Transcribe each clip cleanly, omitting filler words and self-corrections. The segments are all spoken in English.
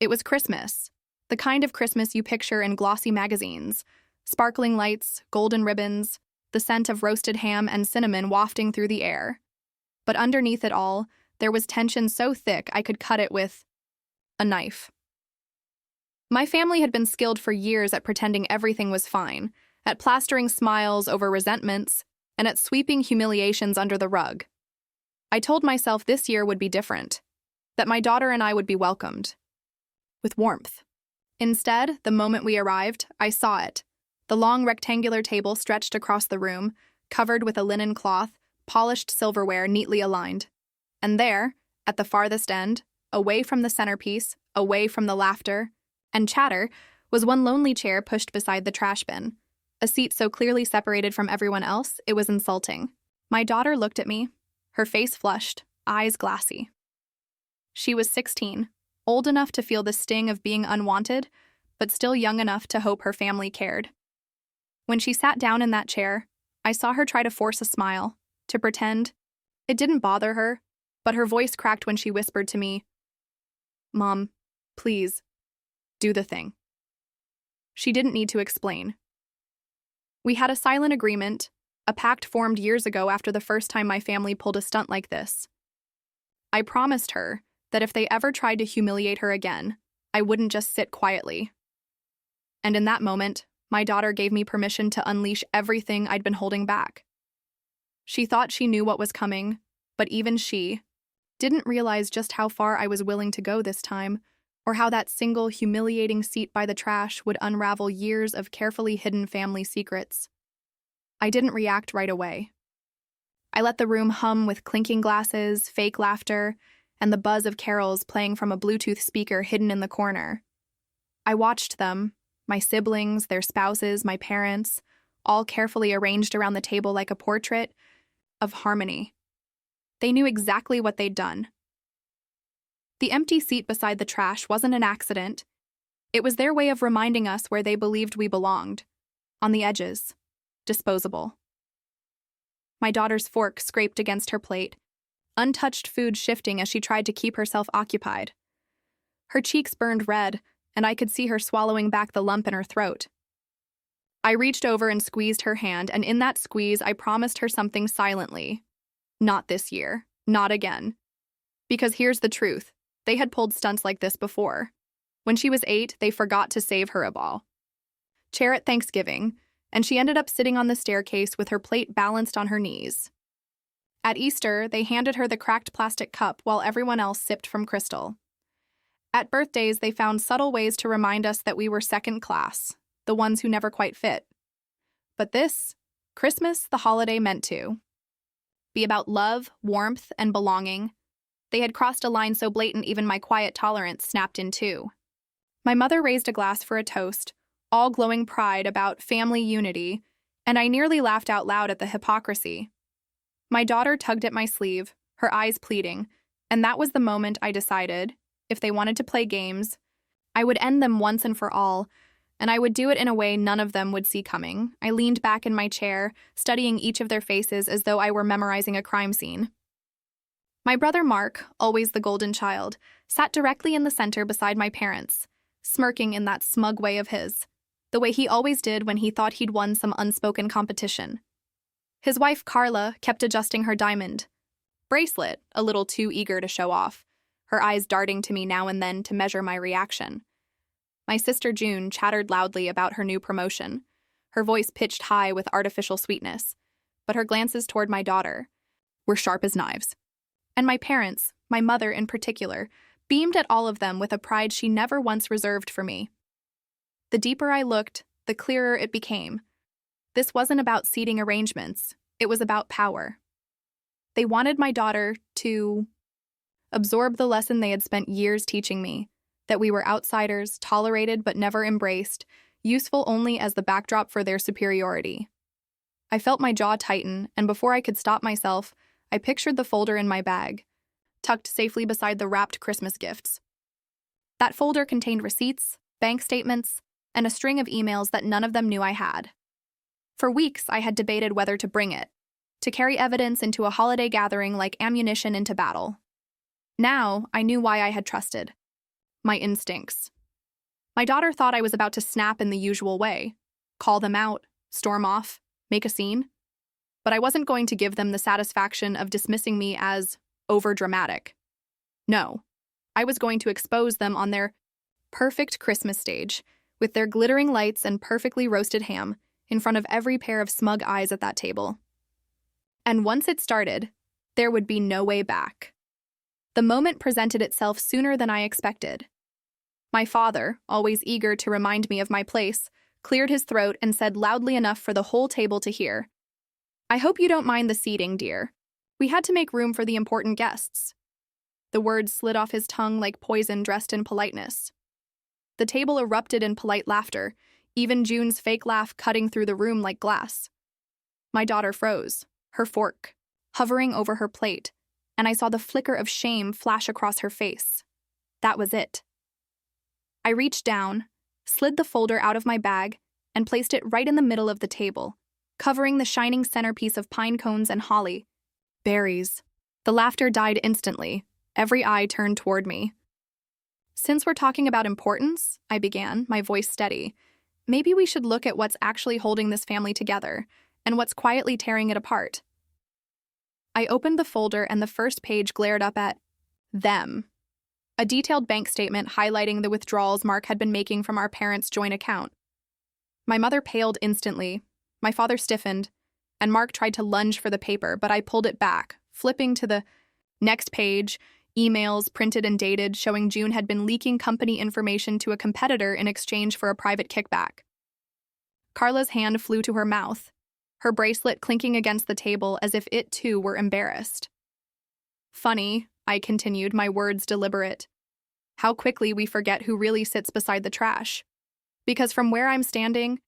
It was Christmas, the kind of Christmas you picture in glossy magazines, sparkling lights, golden ribbons, the scent of roasted ham and cinnamon wafting through the air. But underneath it all, there was tension so thick I could cut it with a knife. My family had been skilled for years at pretending everything was fine, at plastering smiles over resentments, and at sweeping humiliations under the rug. I told myself this year would be different, that my daughter and I would be welcomed with warmth. Instead, the moment we arrived, I saw it. The long rectangular table stretched across the room, covered with a linen cloth, polished silverware neatly aligned. And there, at the farthest end, away from the centerpiece, away from the laughter and chatter, was one lonely chair pushed beside the trash bin, a seat so clearly separated from everyone else it was insulting. My daughter looked at me, her face flushed, eyes glassy. She was 16, old enough to feel the sting of being unwanted, but still young enough to hope her family cared. When she sat down in that chair, I saw her try to force a smile, to pretend. It didn't bother her, but her voice cracked when she whispered to me, "Mom, please, do the thing." She didn't need to explain. We had a silent agreement, a pact formed years ago after the first time my family pulled a stunt like this. I promised her that if they ever tried to humiliate her again, I wouldn't just sit quietly. And in that moment, my daughter gave me permission to unleash everything I'd been holding back. She thought she knew what was coming, but even she didn't realize just how far I was willing to go this time, or how that single humiliating seat by the trash would unravel years of carefully hidden family secrets. I didn't react right away. I let the room hum with clinking glasses, fake laughter, and the buzz of carols playing from a Bluetooth speaker hidden in the corner. I watched them, my siblings, their spouses, my parents, all carefully arranged around the table like a portrait of harmony. They knew exactly what they'd done. The empty seat beside the trash wasn't an accident. It was their way of reminding us where they believed we belonged. On the edges. Disposable. My daughter's fork scraped against her plate, untouched food shifting as she tried to keep herself occupied. Her cheeks burned red, and I could see her swallowing back the lump in her throat. I reached over and squeezed her hand, and in that squeeze I promised her something silently. Not this year. Not again. Because here's the truth. They had pulled stunts like this before. When she was 8, they forgot to save her a ball. Chair at Thanksgiving, and she ended up sitting on the staircase with her plate balanced on her knees. At Easter, they handed her the cracked plastic cup while everyone else sipped from crystal. At birthdays, they found subtle ways to remind us that we were second class, the ones who never quite fit. But this, Christmas, the holiday meant to be about love, warmth, and belonging. They had crossed a line so blatant even my quiet tolerance snapped in two. My mother raised a glass for a toast, all glowing pride about family unity, and I nearly laughed out loud at the hypocrisy. My daughter tugged at my sleeve, her eyes pleading, and that was the moment I decided, if they wanted to play games, I would end them once and for all, and I would do it in a way none of them would see coming. I leaned back in my chair, studying each of their faces as though I were memorizing a crime scene. My brother Mark, always the golden child, sat directly in the center beside my parents, smirking in that smug way of his, the way he always did when he thought he'd won some unspoken competition. His wife Carla kept adjusting her diamond bracelet, a little too eager to show off, her eyes darting to me now and then to measure my reaction. My sister June chattered loudly about her new promotion, her voice pitched high with artificial sweetness, but her glances toward my daughter were sharp as knives. And my parents, my mother in particular, beamed at all of them with a pride she never once reserved for me. The deeper I looked, the clearer it became. This wasn't about seating arrangements, it was about power. They wanted my daughter to absorb the lesson they had spent years teaching me, that we were outsiders, tolerated but never embraced, useful only as the backdrop for their superiority. I felt my jaw tighten, and before I could stop myself, I pictured the folder in my bag, tucked safely beside the wrapped Christmas gifts. That folder contained receipts, bank statements, and a string of emails that none of them knew I had. For weeks, I had debated whether to bring it, to carry evidence into a holiday gathering like ammunition into battle. Now, I knew why I had trusted. my instincts. My daughter thought I was about to snap in the usual way, call them out, storm off, make a scene. But I wasn't going to give them the satisfaction of dismissing me as overdramatic. No, I was going to expose them on their perfect Christmas stage, with their glittering lights and perfectly roasted ham, in front of every pair of smug eyes at that table. And once it started, there would be no way back. The moment presented itself sooner than I expected. My father, always eager to remind me of my place, cleared his throat and said loudly enough for the whole table to hear, "I hope you don't mind the seating, dear. We had to make room for the important guests." The words slid off his tongue like poison dressed in politeness. The table erupted in polite laughter, even June's fake laugh cutting through the room like glass. My daughter froze, her fork hovering over her plate, and I saw the flicker of shame flash across her face. That was it. I reached down, slid the folder out of my bag, and placed it right in the middle of the table, covering the shining centerpiece of pine cones and holly. Berries. The laughter died instantly. Every eye turned toward me. "Since we're talking about importance," I began, my voice steady, "maybe we should look at what's actually holding this family together and what's quietly tearing it apart." I opened the folder and the first page glared up at them. A detailed bank statement highlighting the withdrawals Mark had been making from our parents' joint account. My mother paled instantly, my father stiffened, and Mark tried to lunge for the paper, but I pulled it back, flipping to the next page, emails printed and dated showing June had been leaking company information to a competitor in exchange for a private kickback. Carla's hand flew to her mouth, her bracelet clinking against the table as if it too were embarrassed. "Funny," I continued, my words deliberate, "how quickly we forget who really sits beside the trash. Because from where I'm standing,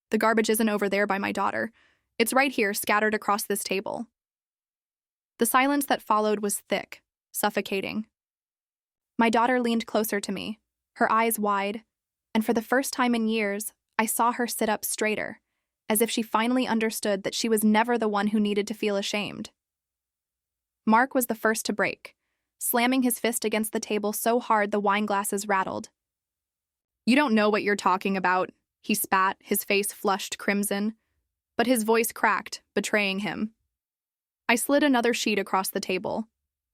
the garbage isn't over there by my daughter. It's right here, scattered across this table." The silence that followed was thick, suffocating. My daughter leaned closer to me, her eyes wide, and for the first time in years, I saw her sit up straighter, as if she finally understood that she was never the one who needed to feel ashamed. Mark was the first to break, slamming his fist against the table so hard the wine glasses rattled. "You don't know what you're talking about," he spat, his face flushed crimson, but his voice cracked, betraying him. I slid another sheet across the table,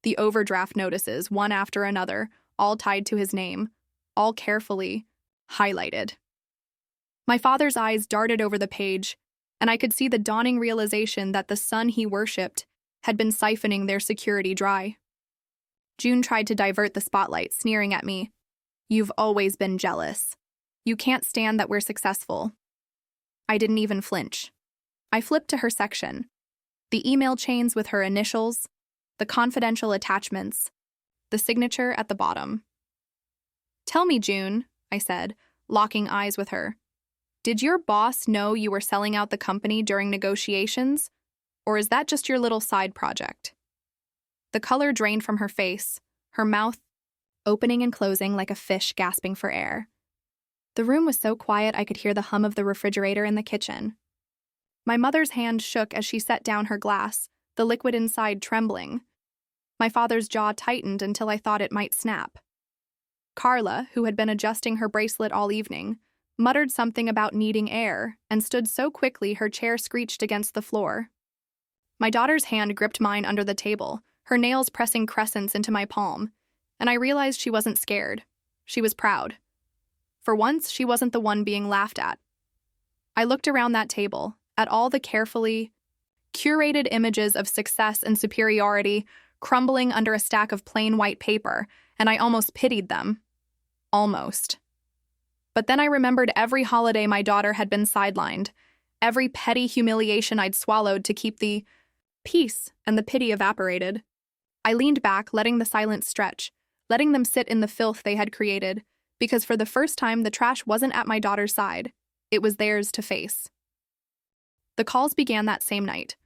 the overdraft notices, one after another, all tied to his name, all carefully highlighted. My father's eyes darted over the page, and I could see the dawning realization that the son he worshipped had been siphoning their security dry. June tried to divert the spotlight, sneering at me. "You've always been jealous. You can't stand that we're successful." I didn't even flinch. I flipped to her section. The email chains with her initials, the confidential attachments, the signature at the bottom. "Tell me, June," I said, locking eyes with her. "Did your boss know you were selling out the company during negotiations? Or is that just your little side project?" The color drained from her face, her mouth opening and closing like a fish gasping for air. The room was so quiet I could hear the hum of the refrigerator in the kitchen. My mother's hand shook as she set down her glass, the liquid inside trembling. My father's jaw tightened until I thought it might snap. Carla, who had been adjusting her bracelet all evening, muttered something about needing air and stood so quickly her chair screeched against the floor. My daughter's hand gripped mine under the table, her nails pressing crescents into my palm, and I realized she wasn't scared. She was proud. For once, she wasn't the one being laughed at. I looked around that table, at all the carefully curated images of success and superiority crumbling under a stack of plain white paper, and I almost pitied them. Almost. But then I remembered every holiday my daughter had been sidelined, every petty humiliation I'd swallowed to keep the peace, and the pity evaporated. I leaned back, letting the silence stretch, letting them sit in the filth they had created, because for the first time the trash wasn't at my daughter's side. It was theirs to face. The calls began that same night.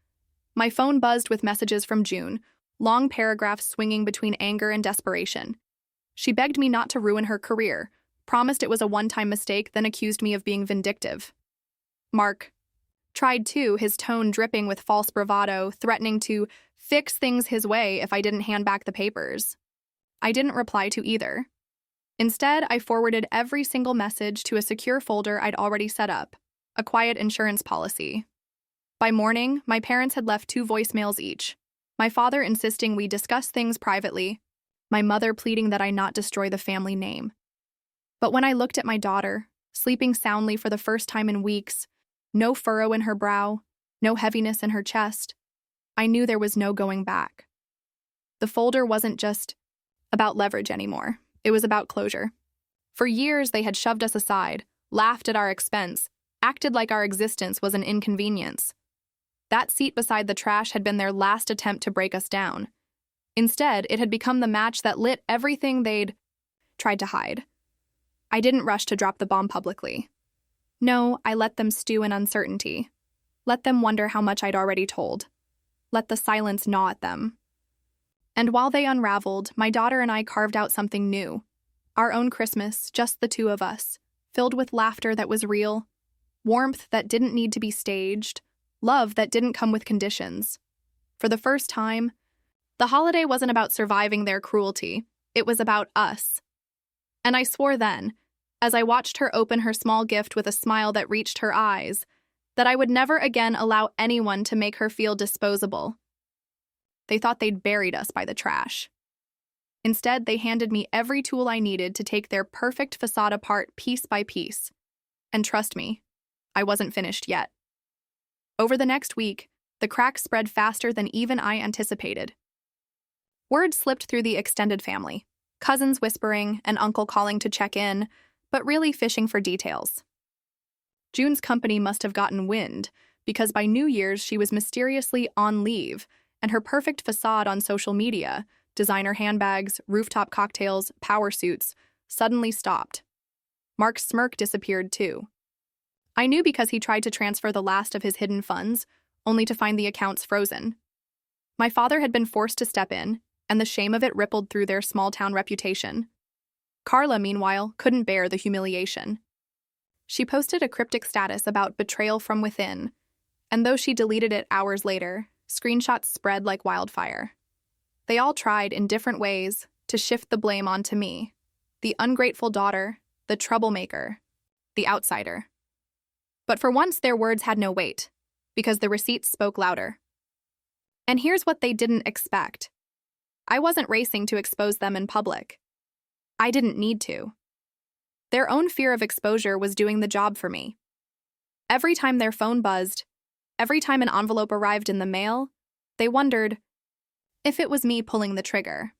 My phone buzzed with messages from June, long paragraphs swinging between anger and desperation. She begged me not to ruin her career, promised it was a one-time mistake, then accused me of being vindictive. Mark tried too, his tone dripping with false bravado, threatening to fix things his way if I didn't hand back the papers. I didn't reply to either. Instead, I forwarded every single message to a secure folder I'd already set up, a quiet insurance policy. By morning, my parents had left 2 voicemails each, my father insisting we discuss things privately, my mother pleading that I not destroy the family name. But when I looked at my daughter, sleeping soundly for the first time in weeks, no furrow in her brow, no heaviness in her chest, I knew there was no going back. The folder wasn't just about leverage anymore. It was about closure. For years, they had shoved us aside, laughed at our expense, acted like our existence was an inconvenience. That seat beside the trash had been their last attempt to break us down. Instead, it had become the match that lit everything they'd tried to hide. I didn't rush to drop the bomb publicly. No, I let them stew in uncertainty. Let them wonder how much I'd already told. Let the silence gnaw at them. And while they unraveled, my daughter and I carved out something new. Our own Christmas, just the 2 of us, filled with laughter that was real, warmth that didn't need to be staged, love that didn't come with conditions. For the first time, the holiday wasn't about surviving their cruelty. It was about us. And I swore then, as I watched her open her small gift with a smile that reached her eyes, that I would never again allow anyone to make her feel disposable. They thought they'd buried us by the trash. Instead, they handed me every tool I needed to take their perfect facade apart piece by piece. And trust me, I wasn't finished yet. Over the next week, the cracks spread faster than even I anticipated. Word slipped through the extended family, cousins whispering, an uncle calling to check in, but really fishing for details. June's company must have gotten wind, because by New Year's she was mysteriously on leave, and her perfect facade on social media, designer handbags, rooftop cocktails, power suits, suddenly stopped. Mark's smirk disappeared too. I knew because he tried to transfer the last of his hidden funds, only to find the accounts frozen. My father had been forced to step in, and the shame of it rippled through their small-town reputation. Carla, meanwhile, couldn't bear the humiliation. She posted a cryptic status about betrayal from within, and though she deleted it hours later, screenshots spread like wildfire. They all tried, in different ways, to shift the blame onto me, the ungrateful daughter, the troublemaker, the outsider. But for once, their words had no weight, because the receipts spoke louder. And here's what they didn't expect. I wasn't racing to expose them in public. I didn't need to. Their own fear of exposure was doing the job for me. Every time their phone buzzed, every time an envelope arrived in the mail, they wondered if it was me pulling the trigger.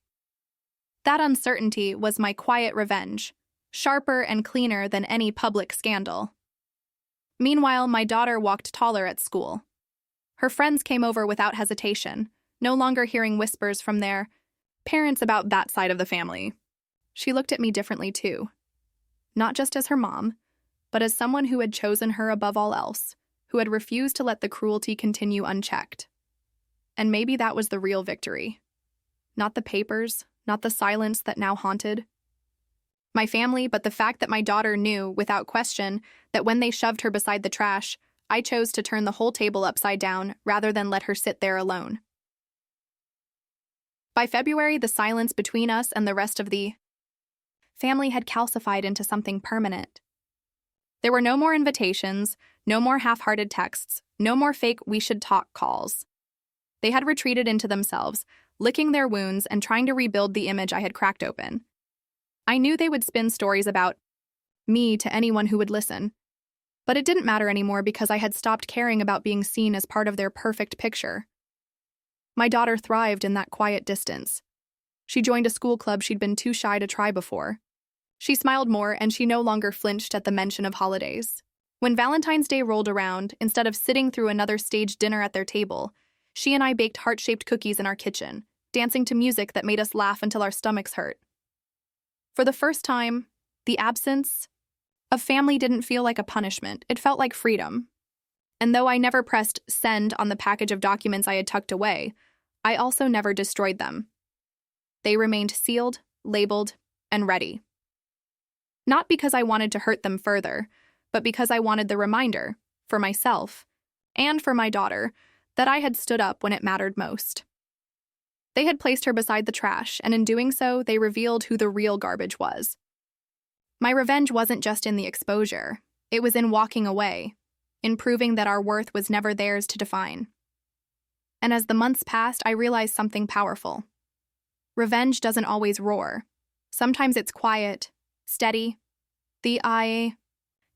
That uncertainty was my quiet revenge, sharper and cleaner than any public scandal. Meanwhile, my daughter walked taller at school. Her friends came over without hesitation, no longer hearing whispers from their parents about that side of the family. She looked at me differently too. Not just as her mom, but as someone who had chosen her above all else, who had refused to let the cruelty continue unchecked. And maybe that was the real victory. Not the papers, not the silence that now haunted my family, but the fact that my daughter knew, without question, that when they shoved her beside the trash, I chose to turn the whole table upside down rather than let her sit there alone. By February, the silence between us and the rest of the family had calcified into something permanent. There were no more invitations, no more half-hearted texts, no more fake "we should talk" calls. They had retreated into themselves, licking their wounds and trying to rebuild the image I had cracked open. I knew they would spin stories about me to anyone who would listen, but it didn't matter anymore because I had stopped caring about being seen as part of their perfect picture. My daughter thrived in that quiet distance. She joined a school club she'd been too shy to try before. She smiled more, and she no longer flinched at the mention of holidays. When Valentine's Day rolled around, instead of sitting through another staged dinner at their table, she and I baked heart-shaped cookies in our kitchen, dancing to music that made us laugh until our stomachs hurt. For the first time, the absence of family didn't feel like a punishment. It felt like freedom. And though I never pressed send on the package of documents I had tucked away, I also never destroyed them. They remained sealed, labeled, and ready. Not because I wanted to hurt them further, but because I wanted the reminder, for myself, and for my daughter, that I had stood up when it mattered most. They had placed her beside the trash, and in doing so, they revealed who the real garbage was. My revenge wasn't just in the exposure. It was in walking away, in proving that our worth was never theirs to define. And as the months passed, I realized something powerful. Revenge doesn't always roar. Sometimes it's quiet, steady, the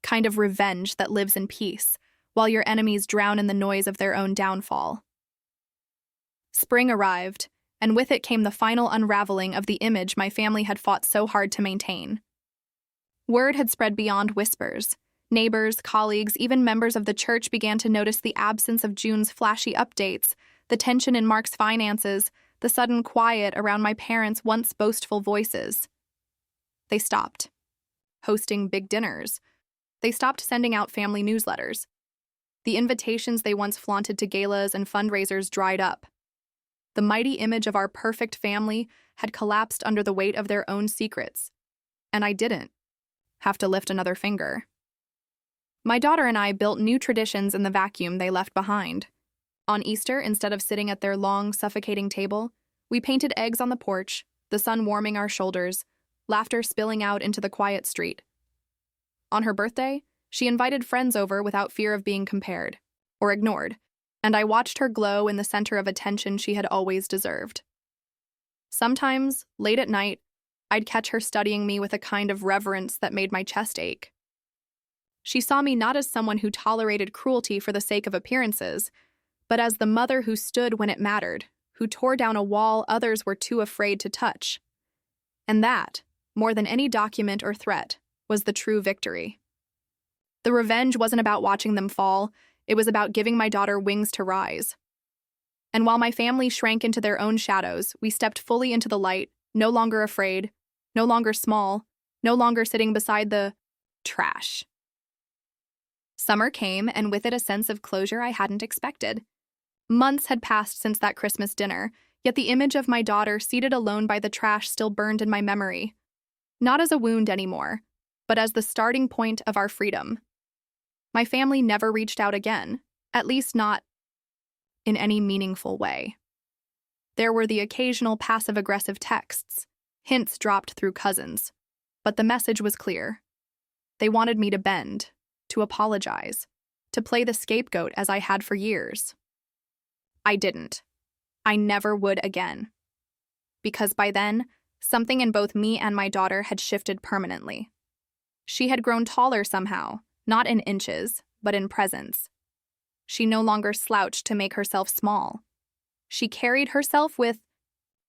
kind of revenge that lives in peace, while your enemies drown in the noise of their own downfall. Spring arrived, and with it came the final unraveling of the image my family had fought so hard to maintain. Word had spread beyond whispers. Neighbors, colleagues, even members of the church began to notice the absence of June's flashy updates, the tension in Mark's finances, the sudden quiet around my parents' once boastful voices. They stopped hosting big dinners. They stopped sending out family newsletters. The invitations they once flaunted to galas and fundraisers dried up. The mighty image of our perfect family had collapsed under the weight of their own secrets, and I didn't have to lift another finger. My daughter and I built new traditions in the vacuum they left behind. On Easter, instead of sitting at their long, suffocating table, we painted eggs on the porch, the sun warming our shoulders, laughter spilling out into the quiet street. On her birthday, she invited friends over without fear of being compared or ignored, and I watched her glow in the center of attention she had always deserved. Sometimes, late at night, I'd catch her studying me with a kind of reverence that made my chest ache. She saw me not as someone who tolerated cruelty for the sake of appearances, but as the mother who stood when it mattered, who tore down a wall others were too afraid to touch. And that, more than any document or threat, was the true victory. The revenge wasn't about watching them fall, it was about giving my daughter wings to rise. And while my family shrank into their own shadows, we stepped fully into the light, no longer afraid, no longer small, no longer sitting beside the trash. Summer came, and with it a sense of closure I hadn't expected. Months had passed since that Christmas dinner, yet the image of my daughter seated alone by the trash still burned in my memory. Not as a wound anymore, but as the starting point of our freedom. My family never reached out again, at least not in any meaningful way. There were the occasional passive-aggressive texts, hints dropped through cousins, but the message was clear. They wanted me to bend, to apologize, to play the scapegoat as I had for years. I didn't. I never would again. Because by then, something in both me and my daughter had shifted permanently. She had grown taller somehow, not in inches, but in presence. She no longer slouched to make herself small. She carried herself with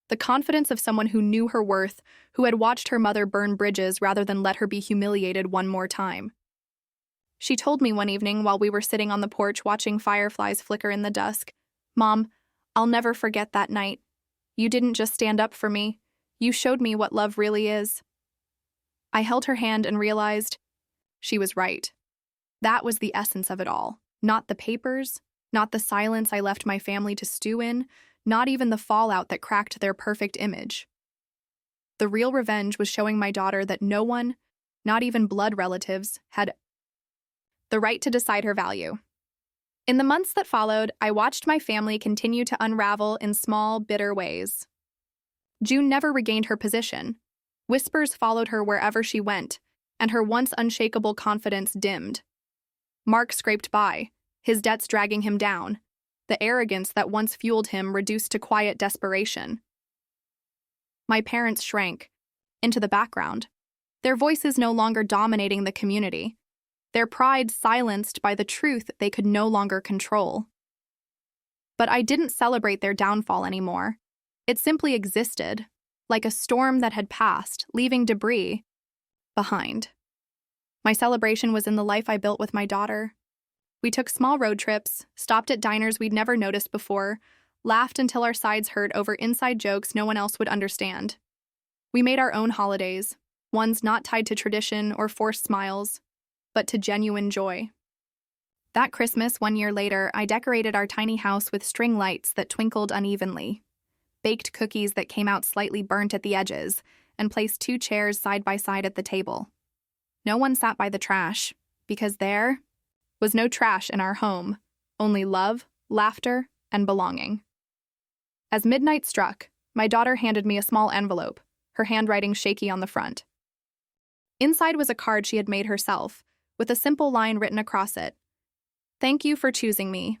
the confidence of someone who knew her worth, who had watched her mother burn bridges rather than let her be humiliated one more time. She told me one evening while we were sitting on the porch watching fireflies flicker in the dusk, "Mom, I'll never forget that night. You didn't just stand up for me. You showed me what love really is." I held her hand and realized she was right. That was the essence of it all. Not the papers, not the silence I left my family to stew in, not even the fallout that cracked their perfect image. The real revenge was showing my daughter that no one, not even blood relatives, had the right to decide her value. In the months that followed, I watched my family continue to unravel in small, bitter ways. June never regained her position. Whispers followed her wherever she went, and her once unshakable confidence dimmed. Mark scraped by, his debts dragging him down, the arrogance that once fueled him reduced to quiet desperation. My parents shrank into the background, their voices no longer dominating the community, their pride silenced by the truth they could no longer control. But I didn't celebrate their downfall anymore. It simply existed, like a storm that had passed, leaving debris behind. My celebration was in the life I built with my daughter. We took small road trips, stopped at diners we'd never noticed before, laughed until our sides hurt over inside jokes no one else would understand. We made our own holidays, ones not tied to tradition or forced smiles, but to genuine joy. That Christmas, 1 year later, I decorated our tiny house with string lights that twinkled unevenly, baked cookies that came out slightly burnt at the edges, and placed 2 chairs side by side at the table. No one sat by the trash, because there was no trash in our home, only love, laughter, and belonging. As midnight struck, my daughter handed me a small envelope, her handwriting shaky on the front. Inside was a card she had made herself, with a simple line written across it. "Thank you for choosing me."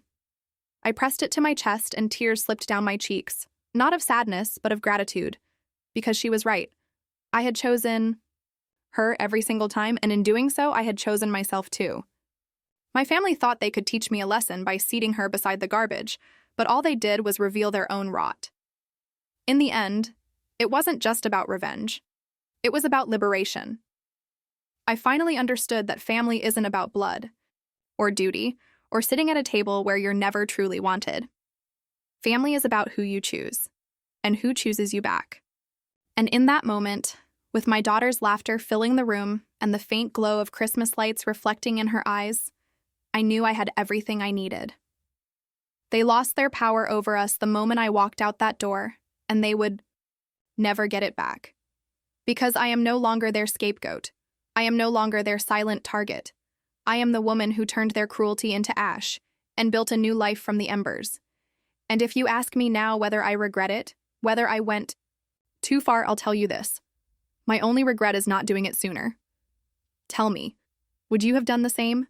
I pressed it to my chest and tears slipped down my cheeks, not of sadness, but of gratitude, because she was right. I had chosen her every single time, and in doing so, I had chosen myself too. My family thought they could teach me a lesson by seating her beside the garbage, but all they did was reveal their own rot. In the end, it wasn't just about revenge. It was about liberation. I finally understood that family isn't about blood, or duty, or sitting at a table where you're never truly wanted. Family is about who you choose, and who chooses you back. And in that moment, with my daughter's laughter filling the room and the faint glow of Christmas lights reflecting in her eyes, I knew I had everything I needed. They lost their power over us the moment I walked out that door, and they would never get it back. Because I am no longer their scapegoat. I am no longer their silent target. I am the woman who turned their cruelty into ash and built a new life from the embers. And if you ask me now whether I regret it, whether I went too far, I'll tell you this. My only regret is not doing it sooner. Tell me, would you have done the same?